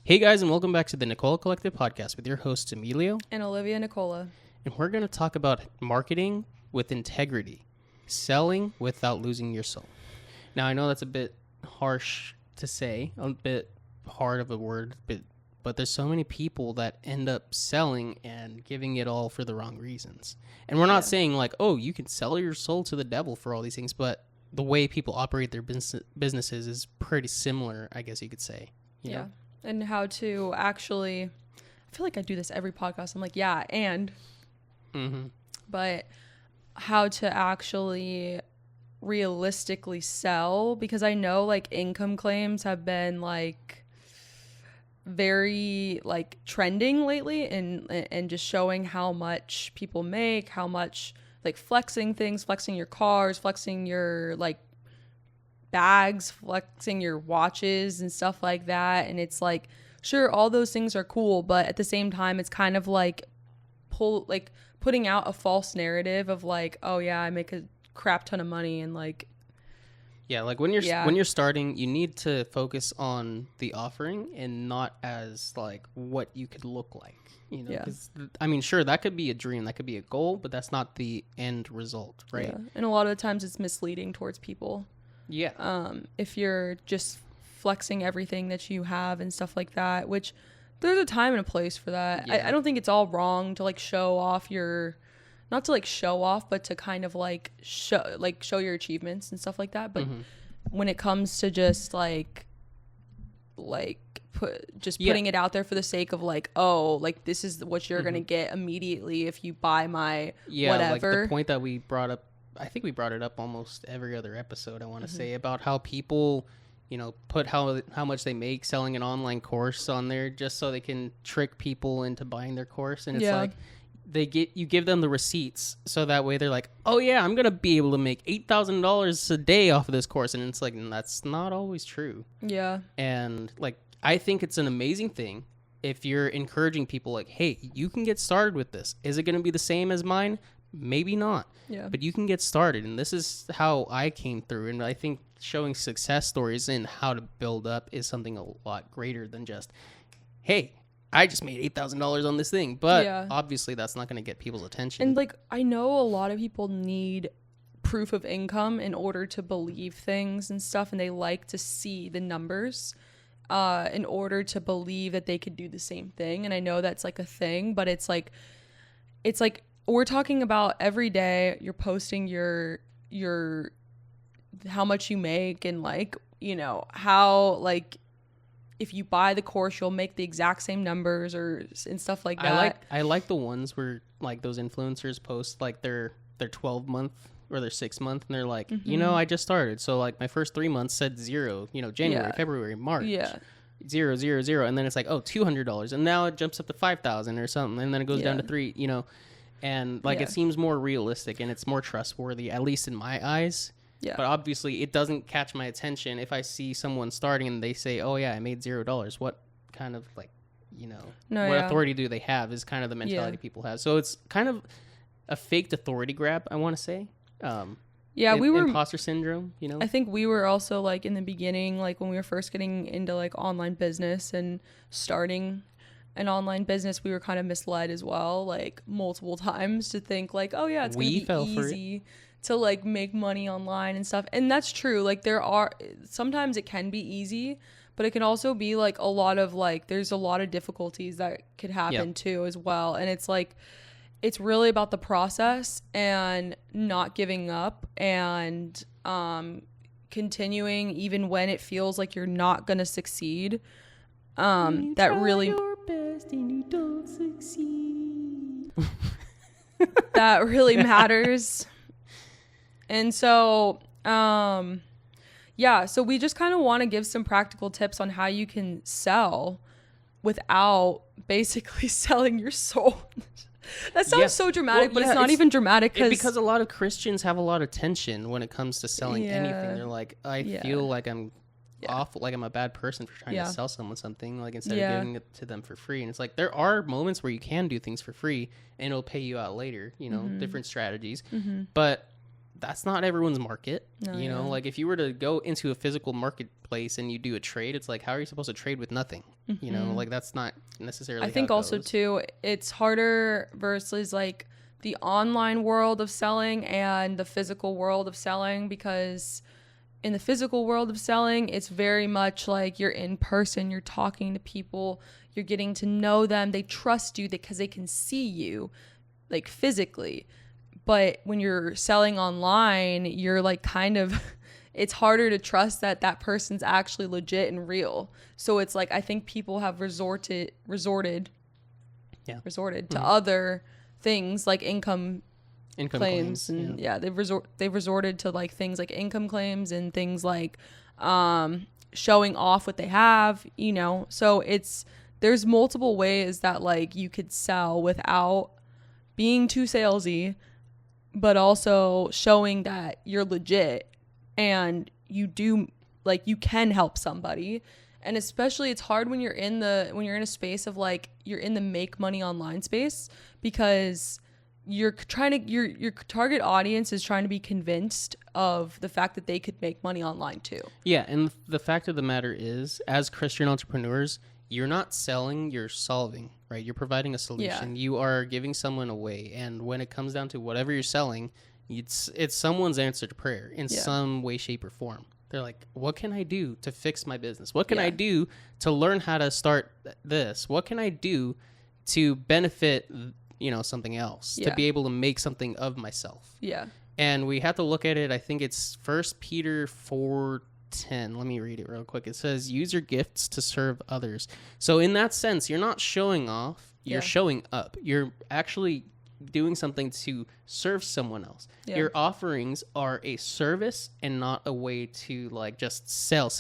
Hey guys, and welcome back to the Nicola Collective podcast with your hosts Emilio and Olivia Nicola. And we're going to talk about marketing with integrity, selling without losing your soul. Now, I know that's a bit harsh to say, a bit hard of a word, but there's so many people that end up selling and giving it all for the wrong reasons. And we're not saying like, oh, you can sell your soul to the devil for all these things, but the way people operate their businesses is pretty similar, I guess you could say. You know? And how to actually, I feel like I do this every podcast. I'm like, but how to actually realistically sell, because I know like income claims have been like very like trending lately and just showing how much people make, how much like flexing things, flexing your cars, flexing your like bags, flexing your watches and stuff like that. And it's like, sure, all those things are cool, but at the same time it's kind of like putting out a false narrative of like, oh yeah, I make a crap ton of money. And like, like when you're starting, you need to focus on the offering and not as like what you could look like, you know, because I mean, sure, that could be a dream, that could be a goal, but that's not the end result, right? And a lot of the times it's misleading towards people. If you're just flexing everything that you have and stuff like that, which there's a time and a place for that. I don't think it's all wrong to like show off not to like show off, but to kind of like show your achievements and stuff like that. But when it comes to just putting it out there for the sake of like, oh, like this is what you're gonna get immediately if you buy my whatever. Like the point that we brought up, I think we brought it up almost every other episode, I want to say, about how people, you know, put how much they make selling an online course on there just so they can trick people into buying their course. And it's like you give them the receipts so that way they're like, oh yeah, I'm gonna be able to make $8,000 a day off of this course. And it's like, that's not always true. And like, I think it's an amazing thing if you're encouraging people like, hey, you can get started with this. Is it gonna be the same as mine? Maybe not, but you can get started. And this is how I came through. And I think showing success stories and how to build up is something a lot greater than just, hey, I just made $8,000 on this thing. But obviously that's not going to get people's attention. And like, I know a lot of people need proof of income in order to believe things and stuff. And they like to see the numbers in order to believe that they could do the same thing. And I know that's like a thing, but it's like we're talking about every day you're posting your how much you make, and like, you know, how like if you buy the course you'll make the exact same numbers and stuff like that. I like the ones where like those influencers post like their 12-month or their 6-month, and they're like, you know, I just started, so like my first 3 months said 0, you know, January, February, March, 0, 0, 0, and then it's like, oh, $200, and now it jumps up to 5,000 or something, and then it goes down to 3, you know. And like it seems more realistic and it's more trustworthy, at least in my eyes. But obviously it doesn't catch my attention if I see someone starting and they say, oh yeah, I made $0. What kind of like, you know, what authority do they have is kind of the mentality people have. So it's kind of a faked authority grab, I want to say. We were imposter syndrome, you know. I think we were also like in the beginning, like when we were first getting into like online business and starting an online business, we were kind of misled as well, like multiple times, to think like, oh yeah, it's gonna be easy to like make money online and stuff. And that's true. Like sometimes it can be easy, but it can also be like a lot of like, there's a lot of difficulties that could happen too as well. And it's like, it's really about the process and not giving up and continuing even when it feels like you're not gonna succeed. That really best and you don't succeed. That really matters. And so so we just kind of want to give some practical tips on how you can sell without basically selling your soul. That sounds so dramatic, but it's not even dramatic because a lot of Christians have a lot of tension when it comes to selling anything. They're like, I feel like I'm awful, like I'm a bad person for trying to sell someone something, like instead of giving it to them for free. And it's like, there are moments where you can do things for free and it'll pay you out later, you know, different strategies. But that's not everyone's market. No, You know, yeah. like if you were to go into a physical marketplace and you do a trade, it's like, how are you supposed to trade with nothing? You know, like that's not necessarily I think how it also goes. too, it's harder versus like the online world of selling and the physical world of selling, because in the physical world of selling, it's very much like you're in person, you're talking to people, you're getting to know them, they trust you because they can see you like physically. But when you're selling online, you're like kind of it's harder to trust that that person's actually legit and real. So it's like I think people have resorted to other things like income claims and they've resorted to like things like income claims and things like showing off what they have, you know. So there's multiple ways that like you could sell without being too salesy, but also showing that you're legit and you can help somebody. And especially it's hard when you're in a space of like you're in the make money online space, because your target audience is trying to be convinced of the fact that they could make money online too. Yeah, and the fact of the matter is, as Christian entrepreneurs, you're not selling, you're solving, right? You're providing a solution. Yeah. You are giving someone away, and when it comes down to whatever you're selling, it's someone's answer to prayer in some way, shape, or form. They're like, what can I do to fix my business? What can I do to learn how to start this? What can I do to benefit, you know, something else, to be able to make something of myself? Yeah. And we have to look at it. I think it's 1 Peter 4:10. Let me read it real quick. It says, use your gifts to serve others. So in that sense, you're not showing off, you're showing up. You're actually doing something to serve someone else. Yeah. Your offerings are a service and not a way to like just sell.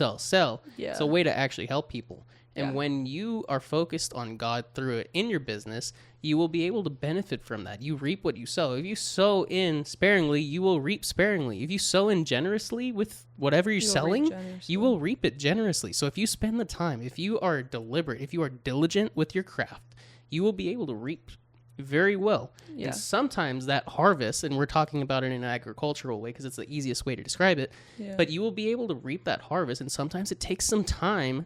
Yeah. It's a way to actually help people. And when you are focused on God through it in your business, you will be able to benefit from that. You reap what you sow. If you sow in sparingly, you will reap sparingly. If you sow in generously with whatever you're selling, you will reap it generously. So if you spend the time, if you are deliberate, if you are diligent with your craft, you will be able to reap very well. Yeah. And sometimes that harvest, and we're talking about it in an agricultural way because it's the easiest way to describe it, but you will be able to reap that harvest, and sometimes it takes some time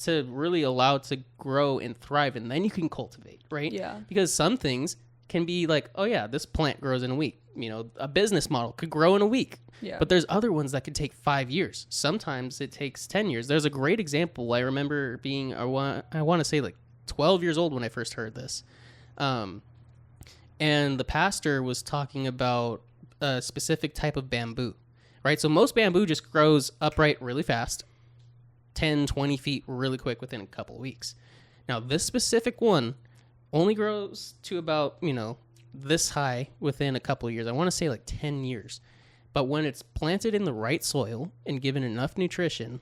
to really allow it to grow and thrive, and then you can cultivate, right? Yeah. Because some things can be like, oh yeah, this plant grows in a week. You know, a business model could grow in a week. Yeah. But there's other ones that could take 5 years. Sometimes it takes 10 years. There's a great example. I remember being, I want to say like 12 years old when I first heard this. And the pastor was talking about a specific type of bamboo, right? So most bamboo just grows upright really fast, 10, 20 feet really quick within a couple of weeks. Now, this specific one only grows to about, you know, this high within a couple of years. I want to say like 10 years. But when it's planted in the right soil and given enough nutrition,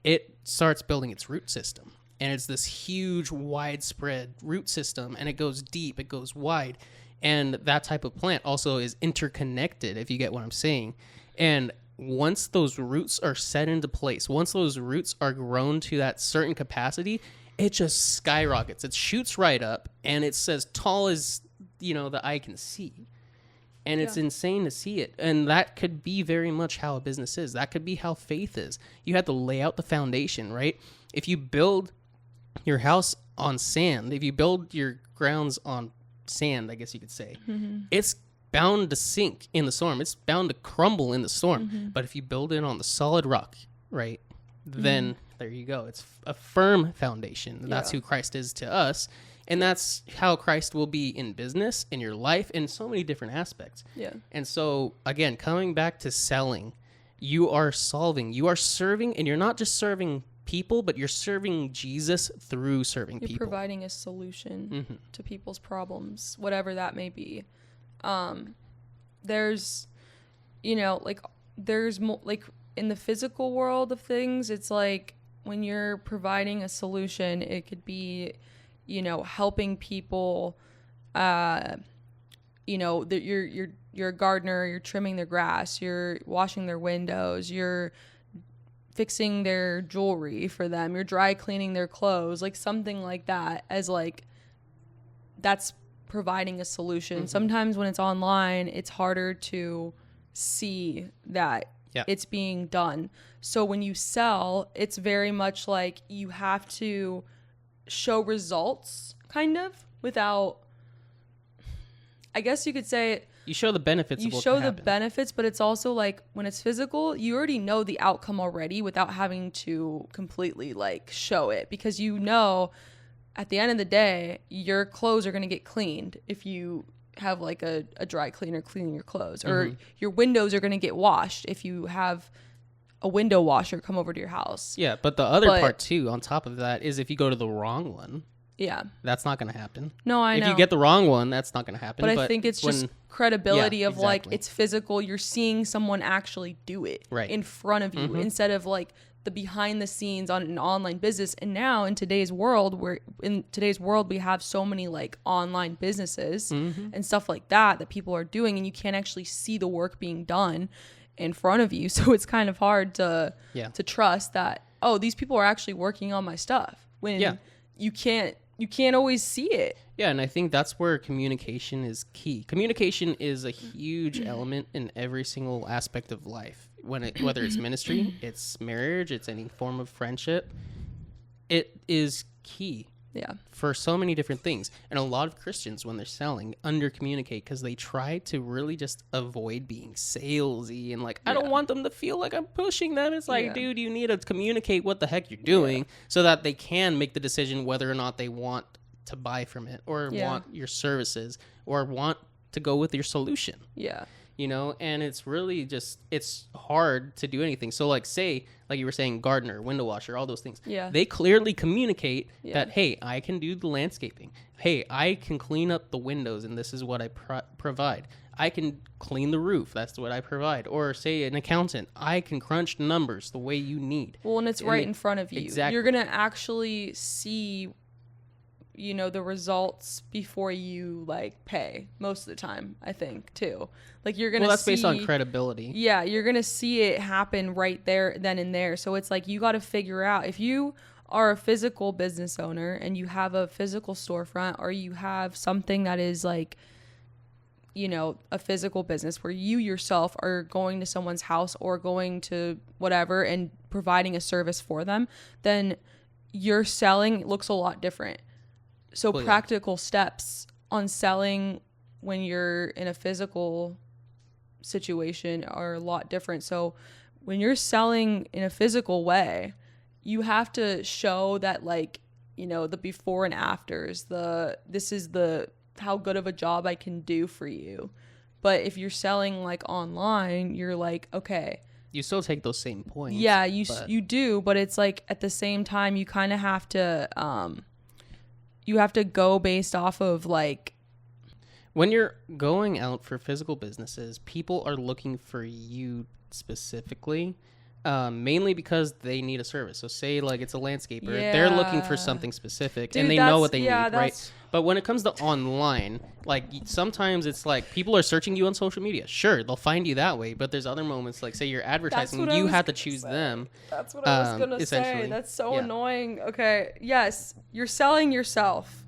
it starts building its root system. And it's this huge, widespread root system, and it goes deep, it goes wide. And that type of plant also is interconnected, if you get what I'm saying. And once those roots are set into place, once those roots are grown to that certain capacity, it just skyrockets. It shoots right up, and it's as tall as, you know, the eye can see. And it's insane to see it. And that could be very much how a business is. That could be how faith is. You have to lay out the foundation, right? If you build your house on sand, if you build your grounds on sand, I guess you could say, it's bound to sink in the storm. It's bound to crumble in the storm. But if you build it on the solid rock, right, then there you go. It's a firm foundation. That's who Christ is to us. And that's how Christ will be in business, in your life, in so many different aspects. Yeah. And so, again, coming back to selling, you are solving, you are serving, and you're not just serving people, but you're serving Jesus through serving people. You're providing a solution to people's problems, whatever that may be. There's, you know, like, like in the physical world of things, it's like when you're providing a solution, it could be, you know, helping people, you know, that you're a gardener, you're trimming their grass, you're washing their windows, you're fixing their jewelry for them, you're dry cleaning their clothes, like something like that, as like that's providing a solution. Sometimes when it's online, it's harder to see that Yeah. it's being done. So when you sell, it's very much like you have to show results kind of without, I guess you could say, You show the benefits you of what show can the happen. benefits, but it's also like when it's physical, you already know the outcome already without having to completely like show it, because you know at the end of the day your clothes are going to get cleaned if you have like a dry cleaner cleaning your clothes, or your windows are going to get washed if you have a window washer come over to your house. Yeah, but the other But- part too, on top of that, is if you go to the wrong one, Yeah. that's not going to happen. No, I know. If you get the wrong one, that's not going to happen. But I think it's just credibility Yeah, of like exactly. it's physical. You're seeing someone actually do it Right. in front of you instead of like the behind the scenes on an online business. And now in today's world, we have so many like online businesses and stuff like that people are doing, and you can't actually see the work being done in front of you. So it's kind of hard to trust that, oh, these people are actually working on my stuff when you can't always see it. Yeah, and I think that's where communication is key. Communication is a huge element in every single aspect of life. Whether it's ministry, it's marriage, it's any form of friendship, it is key. Yeah. For so many different things. And a lot of Christians, when they're selling, under communicate because they try to really just avoid being salesy and like, I don't want them to feel like I'm pushing them. It's like, dude, you need to communicate what the heck you're doing so that they can make the decision whether or not they want to buy from it or want your services or want to go with your solution. Yeah. You know, and it's really just, it's hard to do anything. So like say, like you were saying, gardener, window washer, all those things. Yeah. They clearly communicate that, hey, I can do the landscaping. Hey, I can clean up the windows and this is what I provide. I can clean the roof. That's what I provide. Or say an accountant, I can crunch numbers the way you need. Well, and it's right in front of you. Exactly. You're going to actually see, you know, the results before you like pay most of the time, I think, too. Like you're going to Well, that's based on credibility. Yeah, you're going to see it happen right there, then and there. So it's like you got to figure out if you are a physical business owner and you have a physical storefront, or you have something that is like, you know, a physical business where you yourself are going to someone's house or going to whatever and providing a service for them, then your selling looks a lot different. So Well, yeah. practical steps on selling when you're in a physical situation are a lot different. So when you're selling in a physical way, you have to show that, like, you know, the before and afters, this is the how good of a job I can do for you. But if you're selling like online, you're like, okay, You still take those same points. yeah, you do, but it's like at the same time you kind of have to go based off of like, when you're going out for physical businesses, people are looking for you specifically, mainly because they need a service. So say like it's a landscaper, they're looking for something specific. Dude, and they know what they yeah, need, right? But when it comes to online, like sometimes it's like people are searching you on social media. Sure, they'll find you that way, but there's other moments like say you're advertising, what I you was have to gonna choose say. them. That's what I was gonna say. essentially. That's so Yeah. annoying. Okay, yes, you're selling yourself.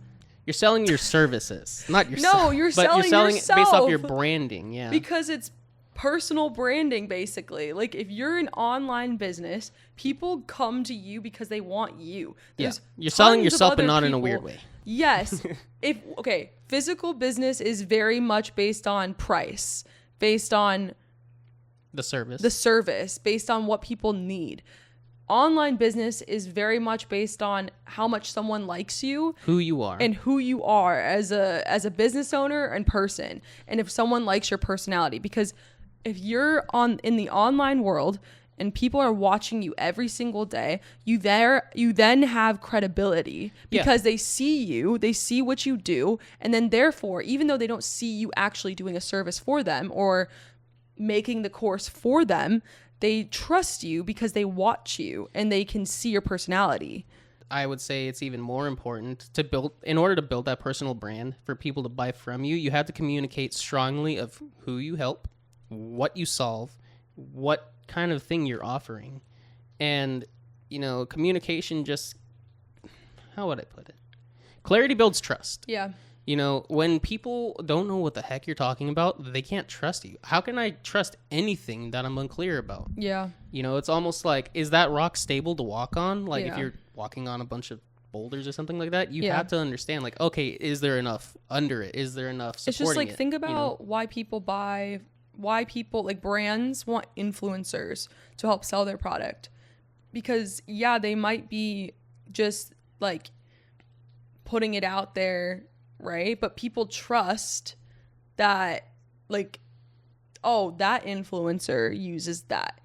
You're selling your services, not yourself. No, you're but you're selling selling it based off your yourself. branding. Yeah. Because it's personal branding, basically. Like if you're an online business, people come to you because they want you. Yeah. There's You're selling tons of yourself, but other not in a people- weird way. Yes. Physical business is very much based on price, based on The service. the service, based on what people need. Online business is very much based on how much someone likes you Who you are. and who you are as a business owner and person, and if someone likes your personality. Because if you're in the online world and people are watching you every single day, you then have credibility because they see you, they see what you do, and then therefore, even though they don't see you actually doing a service for them or making the course for them, they trust you because they watch you and they can see your personality. I would say it's even more important to build, in order to build that personal brand for people to buy from you, you have to communicate strongly of who you help, what you solve, what kind of thing you're offering. And, you know, communication just, how would I put it? Clarity builds trust. Yeah. You know, when people don't know what the heck you're talking about, they can't trust you. How can I trust anything that I'm unclear about? Yeah. You know, it's almost like, is that rock stable to walk on? Like if Yeah. you're walking on a bunch of boulders or something like that, you Yeah. have to understand, like, okay, is there enough under it? Is there enough supporting It's just like, it? think You know? about why people like brands want influencers to help sell their product. Because yeah, they might be just like putting it out there, right? But people trust that, like, oh, that influencer uses that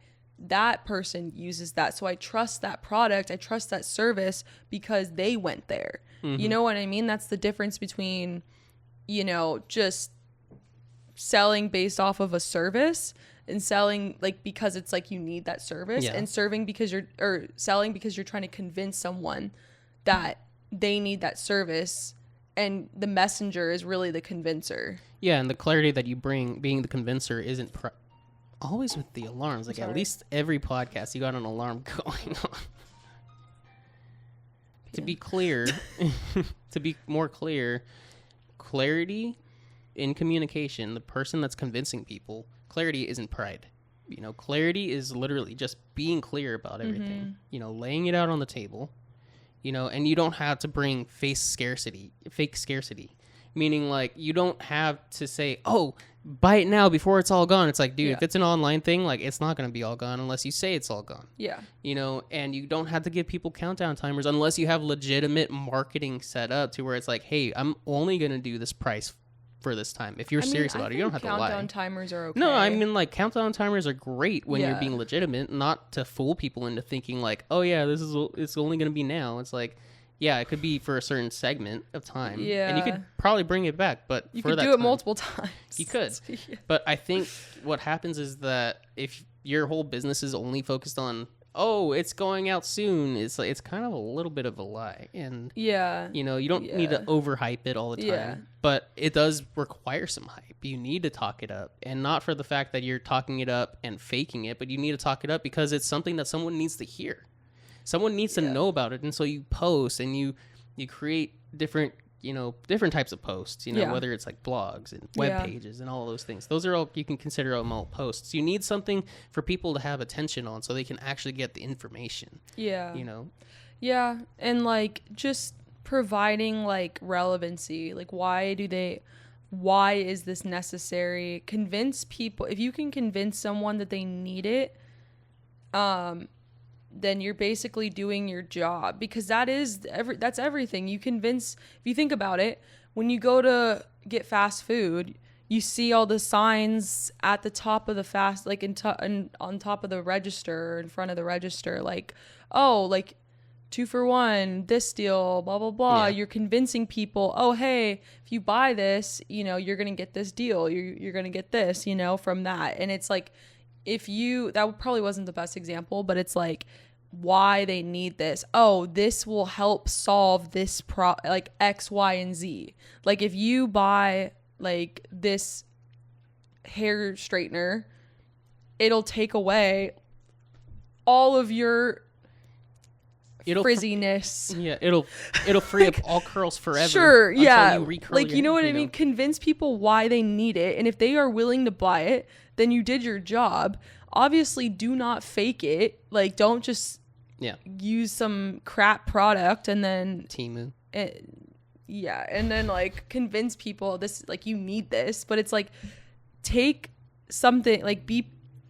person uses that, so I trust that product, I trust that service because they went there. You know what I mean? That's the difference between, you know, just selling based off of a service and selling like because it's like you need that service, Yeah. and selling because you're trying to convince someone that they need that service, and the messenger is really the convincer. Yeah, and the clarity that you bring, being the convincer, isn't always with the alarms. Like, at least every podcast, you got an alarm going on. To be clear, to be more clear, clarity in communication, the person that's convincing people, clarity isn't pride. You know, clarity is literally just being clear about everything. You know, laying it out on the table. You know, and you don't have to bring fake scarcity. Meaning, like, you don't have to say, oh, buy it now before it's all gone. It's like, dude, Yeah. if it's an online thing, like, it's not going to be all gone unless you say it's all gone. Yeah. You know, and you don't have to give people countdown timers unless you have legitimate marketing set up to where it's like, hey, I'm only going to do this price for this time. If you're serious about it, you don't have to lie. Countdown timers are okay. No, I mean, like, countdown timers are great when you're Yeah. being legitimate, not to fool people into thinking like, oh yeah, it's only going to be now. It's like, yeah, it could be for a certain segment of time. And you Yeah. could probably bring it back, but you for could that do it time, multiple times. You could. Yeah. But I think what happens is that if your whole business is only focused on, oh, it's going out soon, it's like, it's kind of a little bit of a lie. And Yeah. you know, you don't need to Yeah. overhype it all the time. Yeah. But it does require some hype. You need to talk it up. And not for the fact that you're talking it up and faking it, but you need to talk it up because it's something that someone needs to hear. Someone needs to know about it. And so you post and you create different types of posts, you know, Yeah. whether it's like blogs and web Yeah. pages and all of those things. Those are all, you can consider them all posts. You need something for people to have attention on so they can actually get the information, Yeah. you know? Yeah, and like just providing like relevancy. Like why is this necessary? Convince people. If you can convince someone that they need it, then you're basically doing your job, because that's everything. You convince, if you think about it, when you go to get fast food, you see all the signs at the top of the on top of the register, in front of the register, like, oh, like 2 for 1, this deal, blah, blah, blah. Yeah. You're convincing people, oh, hey, if you buy this, you know, you're going to get this deal. You're going to get this, you know, from that. And it's like, that probably wasn't the best example, but it's like why they need this. Oh, this will help solve this like X, Y, and Z. Like if you buy like this hair straightener, it'll take away all of your frizziness. Yeah, it'll free up all curls forever. Sure, until yeah. you recurl Like, your- you know what I mean? Convince people why they need it. And if they are willing to buy it, then you did your job. Obviously, do not fake it. Like, don't just use some crap product and then Temu. and then like convince people this, like, you need this. But it's like, take something, like be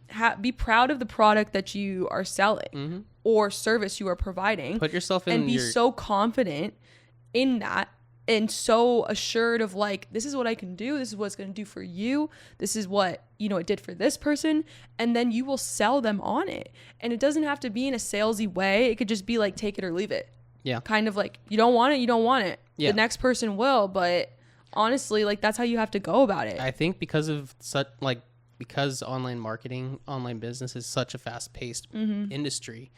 proud of the product that you are selling or service you are providing. Put yourself in and be so confident in that, and so assured of like, this is what I can do, this is what it's going to do for you, this is what, you know, it did for this person, and then you will sell them on it. And it doesn't have to be in a salesy way. It could just be like, take it or leave it. Yeah. Kind of like, you don't want it, you don't want it. Yeah. The next person will, but honestly, like, that's how you have to go about it. I think because online marketing, online business is such a fast-paced industry,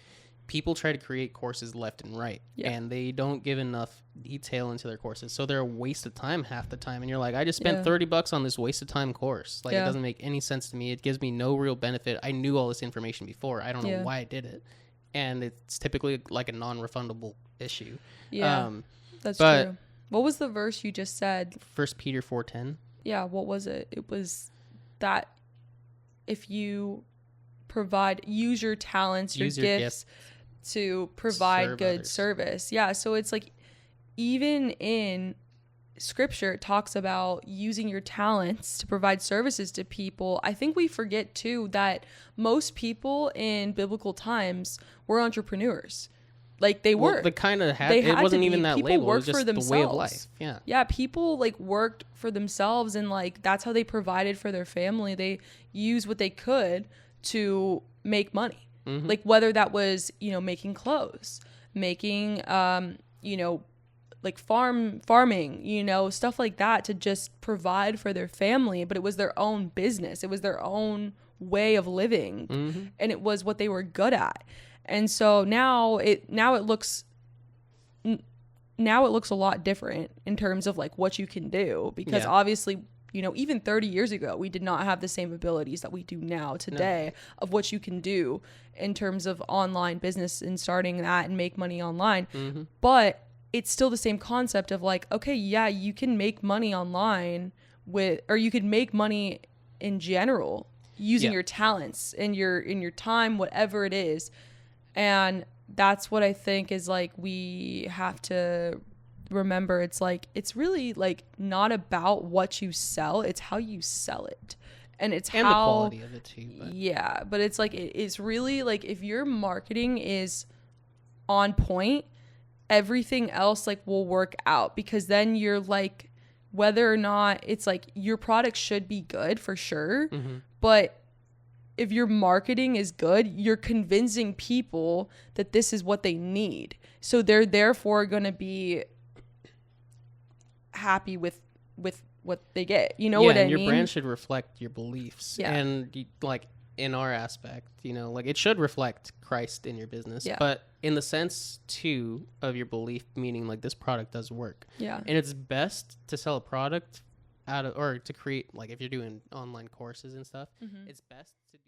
people try to create courses left and right, and they don't give enough detail into their courses, so they're a waste of time half the time. And you're like, I just spent $30 on this waste of time course. Like, it doesn't make any sense to me. It gives me no real benefit. I knew all this information before. I don't know why I did it, and it's typically like a non-refundable issue. That's but true. What was the verse you just said? 1 Peter 4:10. Yeah, what was it? It was that if you use your talents, your gifts to provide good service. Yeah, so it's like even in scripture it talks about using your talents to provide services to people. I think we forget too that most people in biblical times were entrepreneurs. Like they were. They kind of had. It wasn't even that people label. Worked it was just for themselves. The way of life. Yeah. Yeah. People like worked for themselves, and like that's how they provided for their family. They used what they could to make money. Mm-hmm. Like whether that was, making clothes, making, like farming, stuff like that to just provide for their family. But it was their own business. It was their own way of living. Mm-hmm. And it was what they were good at. And so now it looks a lot different in terms of like what you can do, because obviously, even 30 years ago, we did not have the same abilities that we do now today of what you can do in terms of online business and starting that and make money online. Mm-hmm. But it's still the same concept of like, okay, yeah, you can make money online or you could make money in general using your talents and in your time, whatever it is. And that's what I think is like we have to remember. It's like it's really like not about what you sell, it's how you sell it. And it's the quality of it too. Yeah, but it's like it's really like if your marketing is on point, everything else like will work out, because then you're like, whether or not it's like your product should be good for sure, but if your marketing is good, you're convincing people that this is what they need. So they're therefore going to be happy with what they get. You know what I mean? Yeah, your brand should reflect your beliefs. Yeah. And like in our aspect, like it should reflect Christ in your business. Yeah. But in the sense too of your belief, meaning like this product does work. Yeah. And it's best to sell a product or to create, like if you're doing online courses and stuff, it's best to do